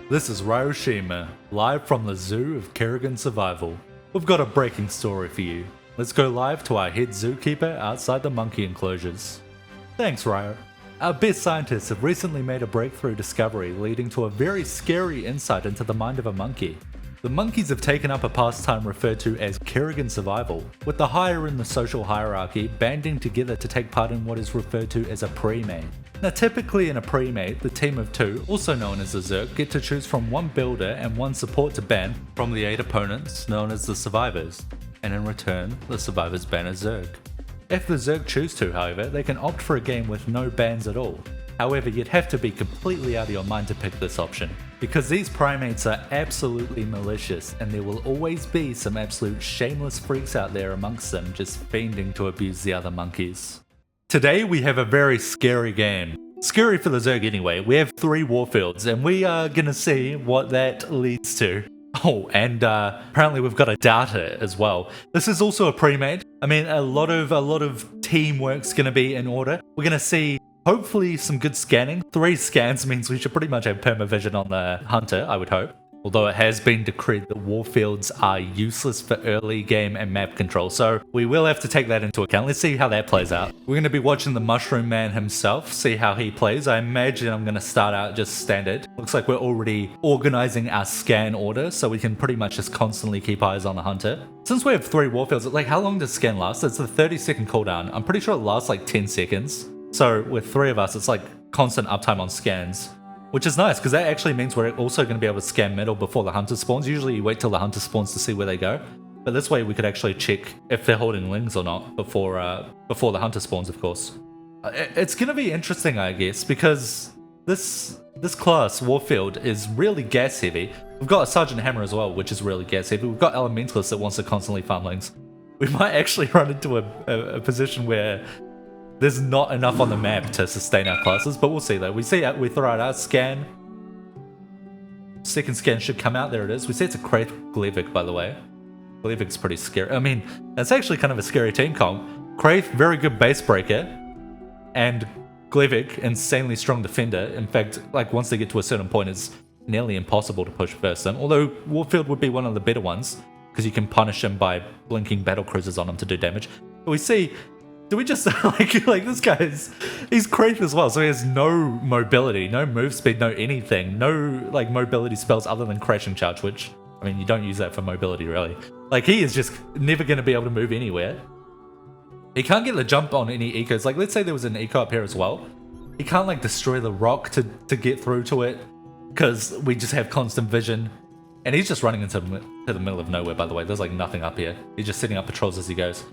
This is Ryoshima, live from the zoo of Kerrigan Survival. We've got a breaking story for you. Let's go live to our head zookeeper outside the monkey enclosures. Thanks, Ryo. Our best scientists have recently made a breakthrough discovery leading to a very scary insight into the mind of a monkey. The monkeys have taken up a pastime referred to as Kerrigan Survival, with the higher in the social hierarchy banding together to take part in what is referred to as a pre-mate. Now typically in a pre-mate, the team of two, also known as a Zerg, get to choose from one builder and one support to ban from the 8 opponents known as the survivors, and in return, the survivors ban a Zerg. If the Zerg choose to, however, they can opt for a game with no bans at all. However, you'd have to be completely out of your mind to pick this option, because these primates are absolutely malicious and there will always be some absolute shameless freaks out there amongst them just fiending to abuse the other monkeys. Today we have a very scary game. Scary for the Zerg anyway. We have 3 Warfields and we are gonna see what that leads to. Oh, and apparently we've got a data as well. This is also a pre-made. I mean, a lot of teamwork's gonna be in order. We're gonna see hopefully some good scanning. 3 scans means we should pretty much have permavision on the hunter, I would hope. Although it has been decreed that Warfields are useless for early game and map control, so we will have to take that into account. Let's see how that plays out. We're going to be watching the Mushroom Man himself, see how he plays. I imagine I'm going to start out just standard. Looks like we're already organizing our scan order, so we can pretty much just constantly keep eyes on the hunter. Since we have 3 Warfields, like how long does scan last? It's a 30-second cooldown. I'm pretty sure it lasts like 10 seconds. So with 3 of us, it's like constant uptime on scans. Which is nice, because that actually means we're also going to be able to scan middle before the hunter spawns. Usually you wait till the hunter spawns to see where they go. But this way we could actually check if they're holding lings or not before the hunter spawns, of course. It's going to be interesting, I guess, because this class, Warfield, is really gas heavy. We've got a Sergeant Hammer as well, which is really gas heavy. We've got Elementalist that wants to constantly farm lings. We might actually run into a position where there's not enough on the map to sustain our classes, but we'll see though. We throw out our scan. Second scan should come out. There it is. We see it's a Kraith Glevik, by the way. Glevik's pretty scary. I mean, that's actually kind of a scary team comp. Kraith, very good base breaker, and Glevik, insanely strong defender. In fact, like once they get to a certain point, it's nearly impossible to push past them. Although Warfield would be one of the better ones, because you can punish them by blinking battle cruisers on them to do damage. But we see, do we just like this guy he's Kraith as well, so he has no mobility, no move speed, no anything, no like mobility spells other than crashing charge, which I mean you don't use that for mobility really. Like he is just never going to be able to move anywhere. He can't get the jump on any ecos. Like let's say there was an eco up here as well. He can't like destroy the rock to get through to it because we just have constant vision. And he's just running into the middle of nowhere, by the way. There's like nothing up here. He's just setting up patrols as he goes.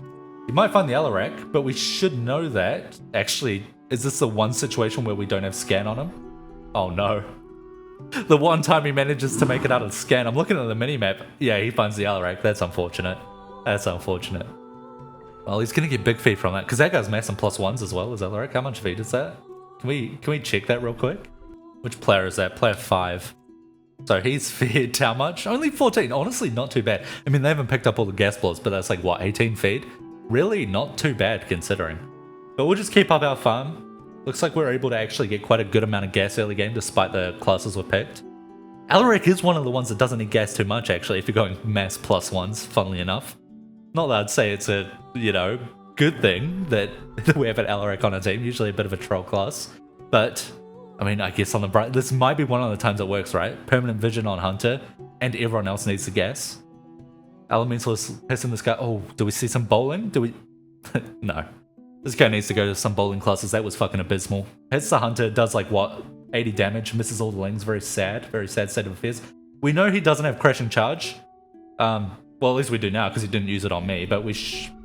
You might find the Alarak, but we should know that. Actually, is this the one situation where we don't have scan on him? Oh no. The one time he manages to make it out of scan. I'm looking at the minimap. Yeah, he finds the Alarak. That's unfortunate. That's unfortunate. Well, he's going to get big feed from that, because that guy's massing +1s as well as Alarak. How much feed is that? Can we check that real quick? Which player is that? Player 5. So he's fed how much? Only 14. Honestly, not too bad. I mean, they haven't picked up all the gas blores, but that's like, what, 18 feed? Really not too bad considering. But we'll just keep up our farm. Looks like we're able to actually get quite a good amount of gas early game despite the classes we picked. Alarak is one of the ones that doesn't need gas too much actually if you're going mass +1s, funnily enough. Not that I'd say it's a, good thing that we have an Alarak on our team, usually a bit of a troll class. But, I mean, I guess on the bright, this might be one of the times it works, right? Permanent vision on Hunter, and everyone else needs the gas. Elementalist pissing this guy. Oh, do we see some bowling? Do we? No. This guy needs to go to some bowling classes. That was fucking abysmal. Hits the hunter, does like what? 80 damage, misses all the lings. Very sad state of affairs. We know he doesn't have crashing charge. Well, at least we do now because he didn't use it on me, but we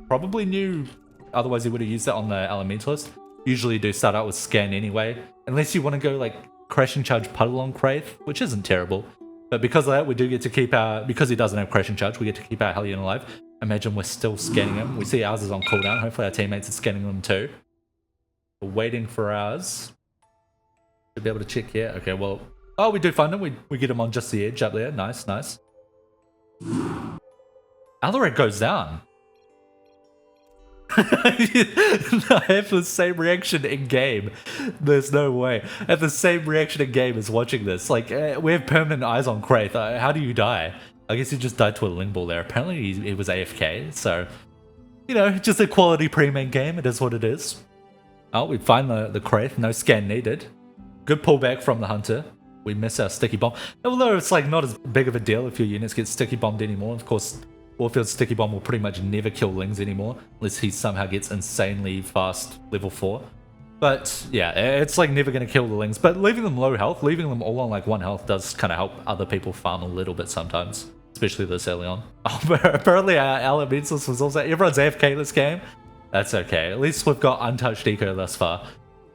probably knew otherwise he would have used that on the Elementalist. Usually you do start out with scan anyway, unless you want to go like crashing charge puddle on Kraith, which isn't terrible. But because of that, we do get to keep because he doesn't have crashing charge, we get to keep our Hellion alive. Imagine we're still scanning him. We see ours is on cooldown. Hopefully our teammates are scanning them too. We're waiting for ours. Should be able to check here. Okay, well, oh, we do find him. We get him on just the edge up there. Nice, nice. Alarak goes down. I have the same reaction in game. There's no way. I have the same reaction in game as watching this. Like, we have permanent eyes on Kraith. How do you die? I guess he just died to a Ling Ball there. Apparently he was AFK, so, you know, just a quality pre-main game. It is what it is. Oh, we find the Kraith. No scan needed. Good pullback from the Hunter. We miss our sticky bomb. Although it's like not as big of a deal if your units get sticky bombed anymore. Of course, Warfield's sticky bomb will pretty much never kill Lings anymore, unless he somehow gets insanely fast level 4. But yeah, it's like never going to kill the Lings. But leaving them low health, leaving them all on like 1 health does kind of help other people farm a little bit sometimes. Especially this early on. Oh, but apparently our Elementals was also... Everyone's AFK this game. That's okay. At least we've got untouched eco thus far.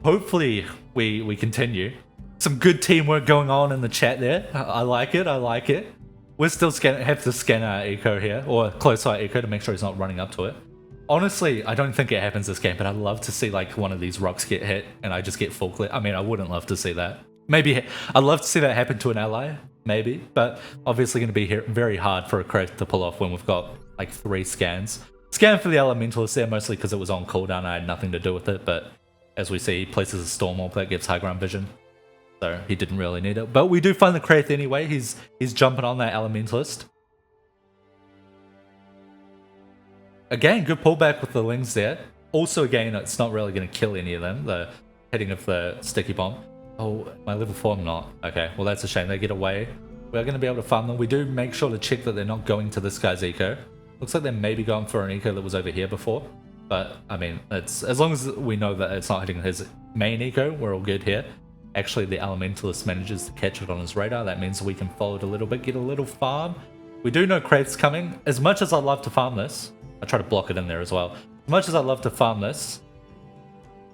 Hopefully we continue. Some good teamwork going on in the chat there. I like it, I like it. We're still have to scan our eco here, or close our eco to make sure he's not running up to it. Honestly, I don't think it happens this game, but I'd love to see like one of these rocks get hit and I just get full clear. I mean, I wouldn't love to see that. Maybe I'd love to see that happen to an ally, maybe, but obviously going to be very hard for a Kraith to pull off when we've got like 3 scans. Scan for the Elementalist there, mostly because it was on cooldown. I had nothing to do with it, but as we see, he places a Storm Orb that gives high ground vision. So he didn't really need it. But we do find the Kraith anyway. He's jumping on that Elementalist. Again, good pullback with the Lings there. Also, again, it's not really going to kill any of them, the hitting of the sticky bomb. Oh, my level 4 I'm not. Okay, well that's a shame. They get away. We're going to be able to farm them. We do make sure to check that they're not going to this guy's eco. Looks like they may be going for an eco that was over here before. But, I mean, it's as long as we know that it's not hitting his main eco, we're all good here. Actually, the Elementalist manages to catch it on his radar. That means we can follow it a little bit, get a little farm. We do know Kraith's coming. As much as I'd love to farm this, I try to block it in there as well. As much as I'd love to farm this,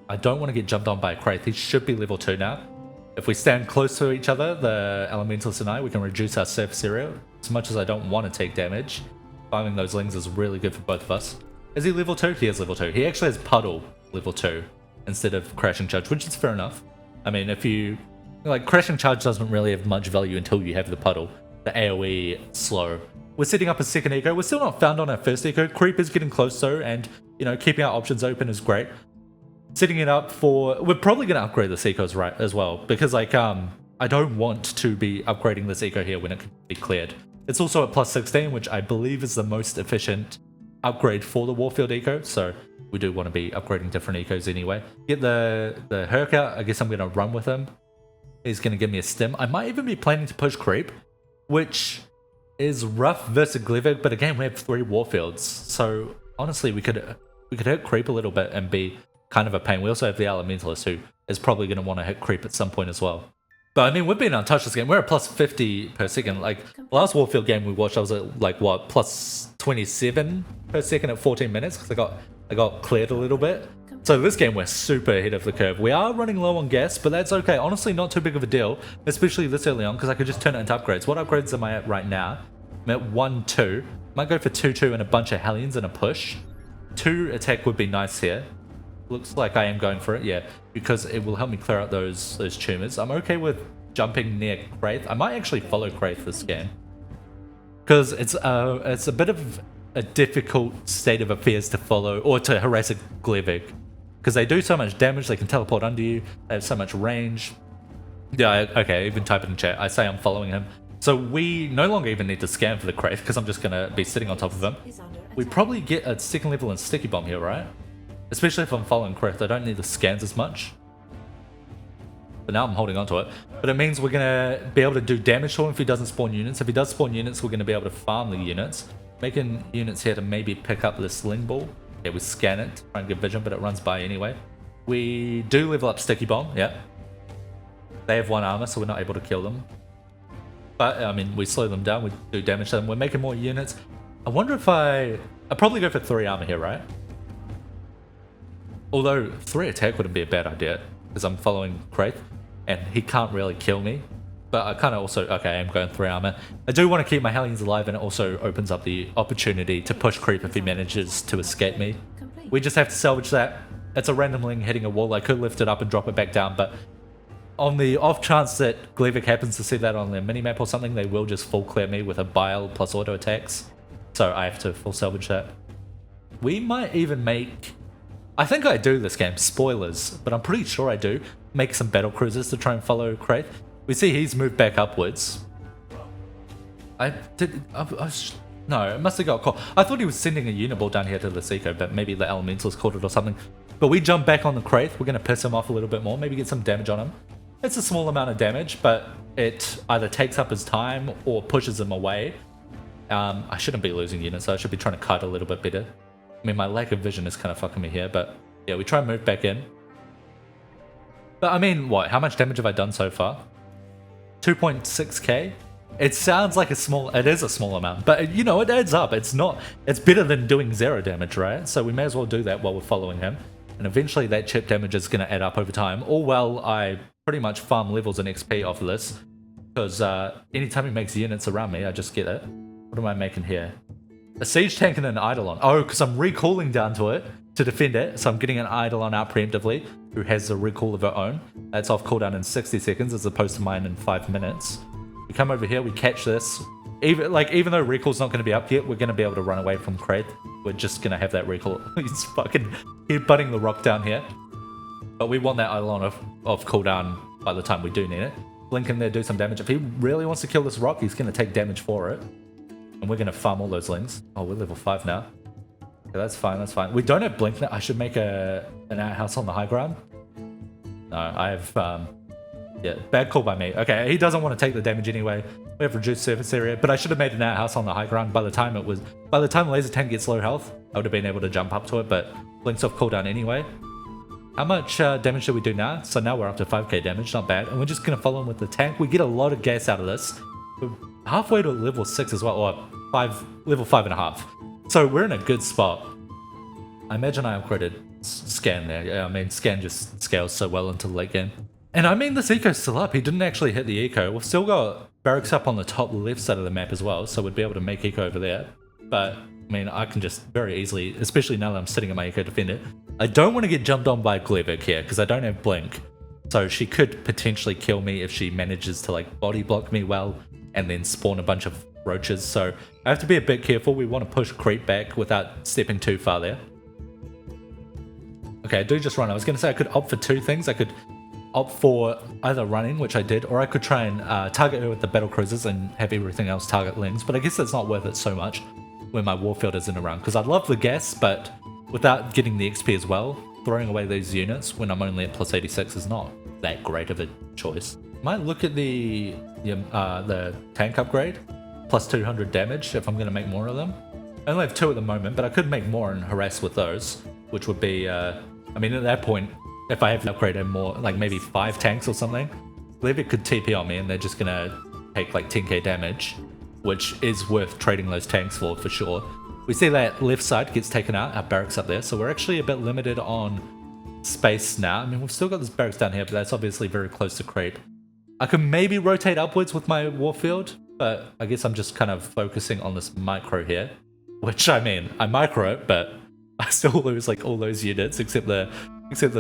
I don't want to get jumped on by a Kraith. He should be level 2 now. If we stand close to each other, the Elementalist and I, we can reduce our surface area. As much as I don't want to take damage, farming those Lings is really good for both of us. Is he level 2? He is level 2. He actually has Puddle level 2 instead of Crashing Charge, which is fair enough. I mean, if you... Like, Crashing Charge doesn't really have much value until you have the Puddle. The AoE slow. We're setting up a second eco. We're still not found on our first eco. Creep is getting close though, and, you know, keeping our options open is great. Setting it up for... We're probably going to upgrade this eco as well, because, like, I don't want to be upgrading this eco here when it can be cleared. It's also at plus 16, which I believe is the most efficient upgrade for the Warfield eco, so we do want to be upgrading different ecos anyway. Get the Herc out. I guess I'm going to run with him. He's going to give me a stim. I might even be planning to push Creep, which is rough versus Glivig, but again, we have 3 Warfields, so honestly, we could hit Creep a little bit and be kind of a pain. We also have the Elementalist, who is probably going to want to hit Creep at some point as well. But I mean, we've been untouched this game. We're at plus 50 per second. Like, the last Warfield game we watched, I was at, like, what, plus 27 per second at 14 minutes, because I got cleared a little bit. So this game, we're super ahead of the curve. We are running low on gas, but that's okay. Honestly, not too big of a deal, especially this early on, because I could just turn it into upgrades. What upgrades am I at right now? I'm at 1-2. Might go for 2-2 and a bunch of Hellions and a push. 2 attack would be nice here. Looks like I am going for it, yeah, because it will help me clear out those tumors. I'm okay with jumping near Kraith. I might actually follow Kraith this game, because it's a bit of a difficult state of affairs to follow or to harass a Glivig, because they do so much damage. They can teleport under you. They have so much range. Yeah, okay, even type it in chat. I say I'm following him. So we no longer even need to scan for the Kraith, because I'm just going to be sitting on top of him. We probably get a second level and sticky bomb here, right? Especially if I'm following Kraith, I don't need the scans as much. But now I'm holding on to it. But it means we're going to be able to do damage to him if he doesn't spawn units. If he does spawn units, we're going to be able to farm the units. Making units here to maybe pick up this Ling Ball. Yeah, we scan it to try and get vision, but it runs by anyway. We do level up Sticky Bomb, yeah. They have 1 armor, so we're not able to kill them. But, I mean, we slow them down, we do damage to them. We're making more units. I wonder if I'd probably go for 3 armor here, right? Although 3 attack wouldn't be a bad idea, because I'm following Kraith, and he can't really kill me. But I kind of also, okay, I'm going 3 armor. I do want to keep my Hellions alive, and it also opens up the opportunity to push Creep if he manages to escape me. We just have to salvage that. It's a random Ling hitting a wall. I could lift it up and drop it back down, but on the off chance that Glivig happens to see that on their minimap or something, they will just full clear me with a Bile plus auto attacks. So I have to full salvage that. We might even make I think I do this game, spoilers, but I'm pretty sure I do. Make some battle cruisers to try and follow Kraith. We see he's moved back upwards. No, it must have got caught. I thought he was sending a uniball down here to the Seco, but maybe the elementals caught it or something. But we jump back on the Kraith. We're going to piss him off a little bit more, maybe get some damage on him. It's a small amount of damage, but it either takes up his time or pushes him away. I shouldn't be losing units, so I should be trying to kite a little bit better. I mean, my lack of vision is kind of fucking me here, but yeah, we try and move back in. But I mean, what? How much damage have I done so far? 2.6k? It sounds like it is a small amount, but you know, it adds up. It's better than doing 0 damage, right? So we may as well do that while we're following him. And eventually that chip damage is going to add up over time. All while I pretty much farm levels and XP off of this. Because anytime he makes units around me, I just get it. What am I making here? A siege tank and an eidolon. Oh, because I'm recalling down to it to defend it. So I'm getting an eidolon out preemptively, who has a recall of her own. That's off cooldown in 60 seconds as opposed to mine in 5 minutes. We come over here, we catch this. Even though recall's not going to be up yet, we're going to be able to run away from Kraith. We're just going to have that recall. He's fucking headbutting the rock down here. But we want that eidolon off cooldown by the time we do need it. Blink in there, do some damage. If he really wants to kill this rock, he's going to take damage for it. And we're going to farm all those lings. Oh, we're level 5 now. Okay, that's fine, that's fine. We don't have blink now. I should make an outhouse on the high ground. No, I have... yeah, bad call by me. Okay, he doesn't want to take the damage anyway. We have reduced surface area, but I should have made an outhouse on the high ground by the time laser tank gets low health. I would have been able to jump up to it, but blink's off cooldown anyway. How much damage do we do now? So now we're up to 5k damage, not bad. And we're just going to follow him with the tank. We get a lot of gas out of this. We're halfway to level 6 as well, or level 5.5. So we're in a good spot. I imagine I upgraded Scan there. Yeah, I mean, Scan just scales so well into the late game. And I mean, this eco's still up. He didn't actually hit the eco. We've still got barracks up on the top left side of the map as well, so we'd be able to make eco over there. But, I mean, I can just very easily, especially now that I'm sitting at my eco, defend it. I don't want to get jumped on by Glevik here, because I don't have blink. So she could potentially kill me if she manages to, like, body block me well, and then spawn a bunch of roaches. So I have to be a bit careful. We want to push creep back without stepping too far there. Okay, I do just run. I was going to say I could opt for 2 things. I could opt for either running, which I did, or I could try and target her with the battle cruisers and have everything else target lings, but I guess that's not worth it so much when my Warfield isn't around, because I'd love the gas, but without getting the XP as well, throwing away these units when I'm only at plus 86 is not that great of a choice. Might look at the tank upgrade, plus 200 damage if I'm going to make more of them. I only have 2 at the moment, but I could make more and harass with those, which would be, I mean, at that point, if I have to upgrade more, like maybe 5 tanks or something, Glevik could TP on me and they're just gonna take like 10k damage, which is worth trading those tanks for sure. We see that left side gets taken out, our barracks up there, so we're actually a bit limited on space now. I mean, we've still got this barracks down here, but that's obviously very close to creep. I could maybe rotate upwards with my Warfield, but I guess I'm just kind of focusing on this micro here, which I mean, I micro it, but I still lose like all those units except the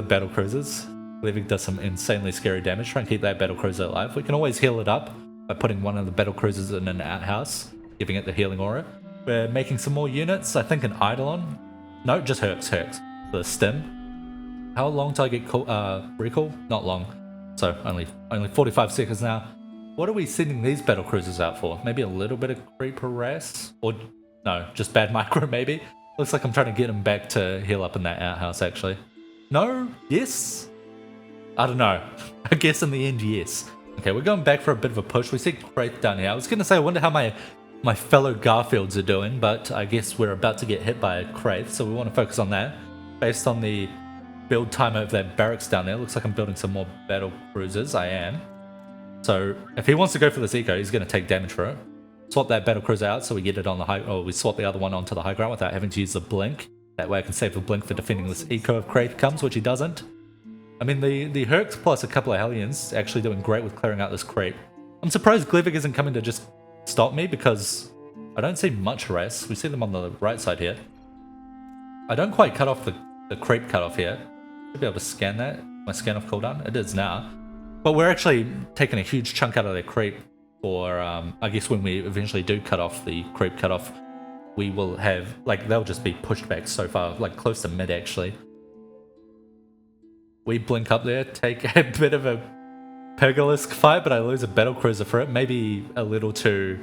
battle cruisers. Glevik does some insanely scary damage. Try and keep that battle cruiser alive. We can always heal it up by putting one of the battle cruisers in an outhouse, giving it the healing aura. We're making some more units. I think an eidolon. No, just Herx. The stim. How long till I get recall? Not long. So only 45 seconds now. What are we sending these battle cruisers out for? Maybe a little bit of creep harass? Or no, just bad micro maybe? Looks like I'm trying to get him back to heal up in that outhouse actually. No? Yes? I don't know. I guess in the end, yes. Okay, we're going back for a bit of a push. We see Kraith down here. I was going to say, I wonder how my fellow Garfields are doing, but I guess we're about to get hit by a Kraith, so we want to focus on that. Based on the build time of that barracks down there, looks like I'm building some more battle cruisers. I am. So if he wants to go for this eco, he's going to take damage for it. Swap that battle cruiser out so we get it on the high, or we swap the other one onto the high ground without having to use the blink. That way I can save the blink for defending this eco if Kraith comes, which he doesn't. I mean, the Herx plus a couple of Hellions actually doing great with clearing out this creep. I'm surprised Glevik isn't coming to just stop me because I don't see much harass. We see them on the right side here. I don't quite cut off the creep cutoff here. Should be able to scan that. My scan off cooldown. It is now. But we're actually taking a huge chunk out of their creep for, I guess when we eventually do cut off the creep cutoff, we will have, like, they'll just be pushed back so far, like close to mid actually. We blink up there, take a bit of a Pegalisk fight, but I lose a battlecruiser for it. Maybe a little too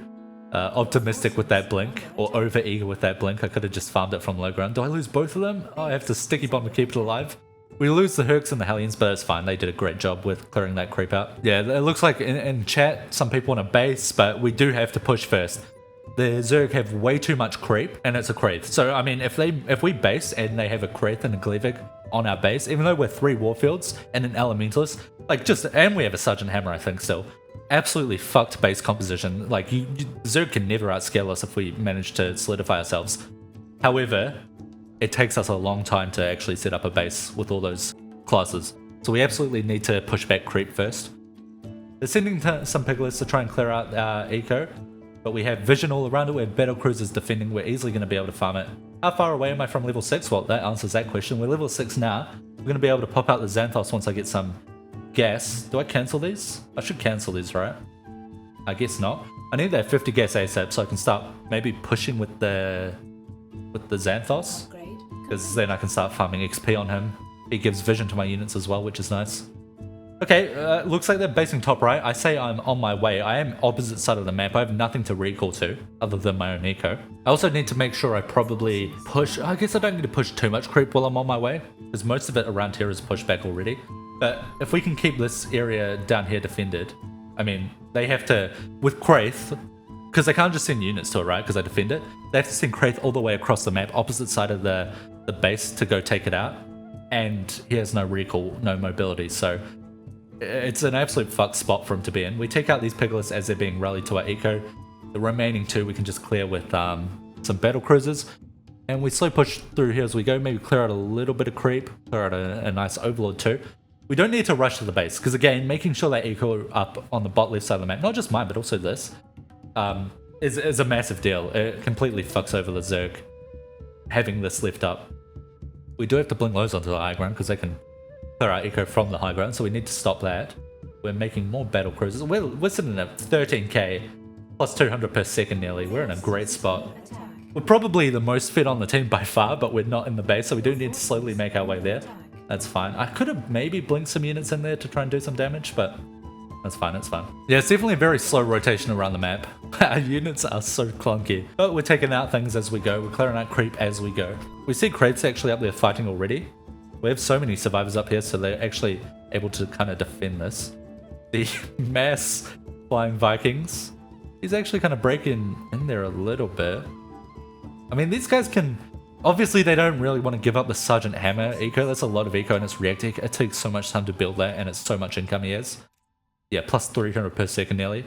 optimistic with that blink, or over eager with that blink. I could have just farmed it from low ground. Do I lose both of them? Oh, I have to sticky bomb to keep it alive. We lose the Hercs and the Hellions, but it's fine. They did a great job with clearing that creep out. Yeah, it looks like in chat, some people want a base, but we do have to push first. The Zerg have way too much creep, and it's a Kraith. So, I mean, if we base and they have a Kraith and a Gleevig on our base, even though we're 3 Warfields and an Elementalist, and we have a Sergeant Hammer, I think, still. Absolutely fucked base composition. Like, Zerg can never outscale us if we manage to solidify ourselves. However, it takes us a long time to actually set up a base with all those classes. So we absolutely need to push back creep first. They're sending some piglets to try and clear out our eco, but we have vision all around it. We have battlecruisers defending. We're easily going to be able to farm it. How far away am I from level 6? Well, that answers that question. We're level 6 now. We're going to be able to pop out the Xanthos once I get some gas. Do I cancel these? I should cancel these, right? I guess not. I need that 50 gas ASAP so I can start maybe pushing with the Xanthos, because then I can start farming XP on him. He gives vision to my units as well, which is nice. Okay, looks like they're basing top right. I say I'm on my way. I am opposite side of the map. I have nothing to recall to other than my own eco. I also need to make sure I probably push. I guess I don't need to push too much creep while I'm on my way, because most of it around here is pushed back already. But if we can keep this area down here defended, I mean, they have to, with Kraith, because they can't just send units to it, right? Because I defend it. They have to send Kraith all the way across the map, opposite side of the base to go take it out. And he has no recall, no mobility, so it's an absolute fucked spot for him to be in. We take out these piglets as they're being rallied to our eco. The remaining 2 we can just clear with some battle cruisers. And we slow push through here as we go. Maybe clear out a little bit of creep. Clear out a nice overlord too. We don't need to rush to the base, because again, making sure that eco up on the bot left side of the map, not just mine, but also this, is a massive deal. It completely fucks over the Zerg having this left up. We do have to blink lows onto the high ground, because they can clear our eco from the high ground, so we need to stop that. We're making more battle cruisers. We're sitting at 13k plus 200 per second nearly. We're in a great spot. We're probably the most fit on the team by far, but we're not in the base, so we do need to slowly make our way there. That's fine. I could have maybe blinked some units in there to try and do some damage, but that's fine, it's fine. Yeah, it's definitely a very slow rotation around the map. Our units are so clunky. But we're taking out things as we go. We're clearing out creep as we go. We see Kraiths actually up there fighting already. We have so many survivors up here, so they're actually able to kind of defend this. The mass flying Vikings. He's actually kind of breaking in there a little bit. I mean, these guys can... Obviously, they don't really want to give up the Sergeant Hammer eco. That's a lot of eco and it's reacting. It takes so much time to build that, and it's so much income he has. Yeah, plus 300 per second nearly.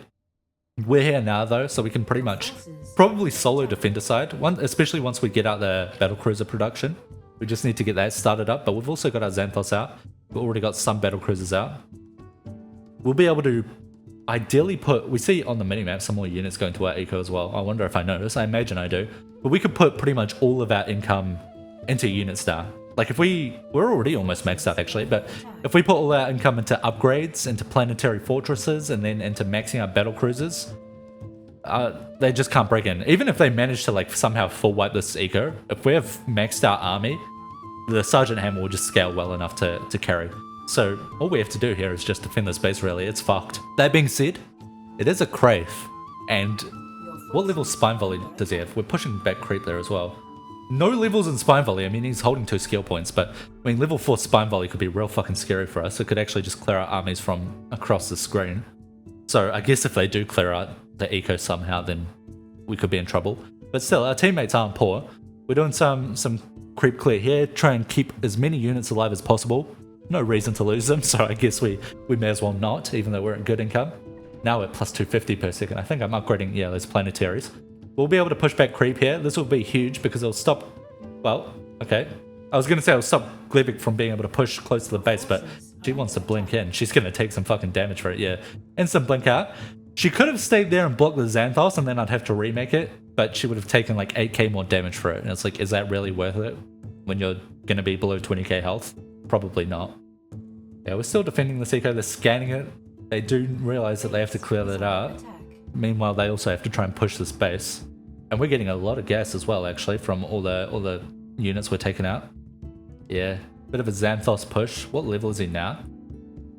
We're here now though, so we can pretty much probably solo defender side, especially once we get out the battlecruiser production. We just need to get that started up, but we've also got our Xanthos out. We've already got some battlecruisers out. We'll be able to ideally put... We see on the minimap some more units going to our eco as well. I wonder if I notice. I imagine I do. But we could put pretty much all of our income into units now. Like if we're already almost maxed out actually, but if we put all our income into upgrades, into planetary fortresses, and then into maxing out battle cruisers, they just can't break in. Even if they manage to like somehow full wipe this eco, if we have maxed out army, the Sergeant Hammer will just scale well enough to carry. So all we have to do here is just defend this base really. It's fucked. That being said, it is a Kraith, and what level Spine Volley does he have? We're pushing back creep there as well. No levels in Spine Volley. I mean, he's holding 2 skill points, but I mean, level 4 Spine Volley could be real fucking scary for us. It could actually just clear out armies from across the screen. So I guess if they do clear out the eco somehow, then we could be in trouble. But still, our teammates aren't poor. We're doing some creep clear here, try and keep as many units alive as possible. No reason to lose them, so I guess we may as well not, even though we're at good income. Now we're plus 250 per second. I think I'm upgrading, yeah, those planetaries. We'll be able to push back creep here. This will be huge because it'll stop... Well, okay. I was going to say it'll stop Gleevik from being able to push close to the base, but she wants to blink in. She's going to take some fucking damage for it, yeah. Instant blink out. She could have stayed there and blocked the Xanthos, and then I'd have to remake it, but she would have taken like 8k more damage for it. And it's like, is that really worth it when you're going to be below 20k health? Probably not. Yeah, we're still defending this eco. They're scanning it. They do realize that they have to clear that out. Meanwhile, they also have to try and push this base. And we're getting a lot of gas as well, actually, from all the units we're taking out. Yeah, Bit of a Xanthos push. What level is he now?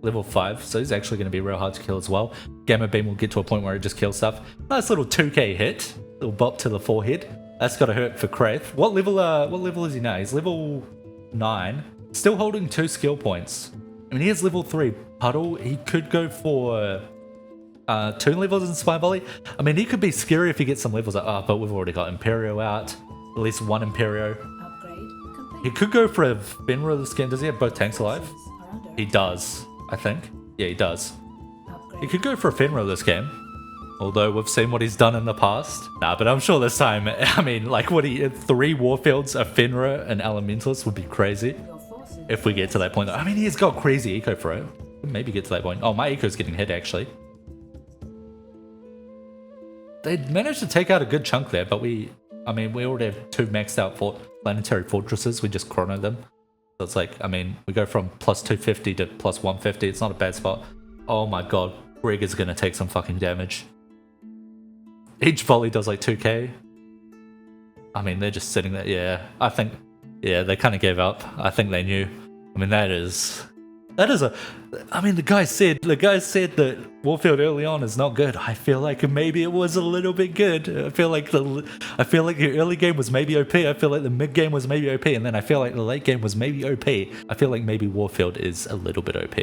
Level 5, so he's actually going to be real hard to kill as well. Gamma Beam will get to a point where he just kills stuff. Nice little 2k hit. Little bop to the forehead. That's got to hurt for Kraith. What level is he now? He's level 9. Still holding 2 skill points. I mean, he has level 3 Puddle. He could go for 2 levels in Spy Volley. I mean, he could be scary if he gets some levels up, but we've already got Imperio out. At least 1 Imperio. He could go for a Fenrir this game. Does he have both tanks alive? He does, I think. Yeah, he does. He could go for a Fenrir this game. Although we've seen what he's done in the past. Nah, but I'm sure this time, I mean, like 3 Warfields, a Fenrir, and Elementalist would be crazy. If we get to that point. I mean, he's got crazy eco for it. Maybe get to that point. Oh, my eco's getting hit, actually. They managed to take out a good chunk there, but we already have 2 maxed out planetary fortresses. We just chrono them. So it's like, I mean, we go from plus 250 to plus 150. It's not a bad spot. Oh my god. Greg is going to take some fucking damage. Each volley does like 2k. I mean, they're just sitting there. Yeah, I think, yeah, they kind of gave up. I think they knew. I mean, that is I mean, the guy said that Warfield early on is not good. I feel like maybe it was a little bit good. I feel like the early game was maybe OP. I feel like the mid game was maybe OP, and then I feel like the late game was maybe OP. I feel like maybe Warfield is a little bit OP.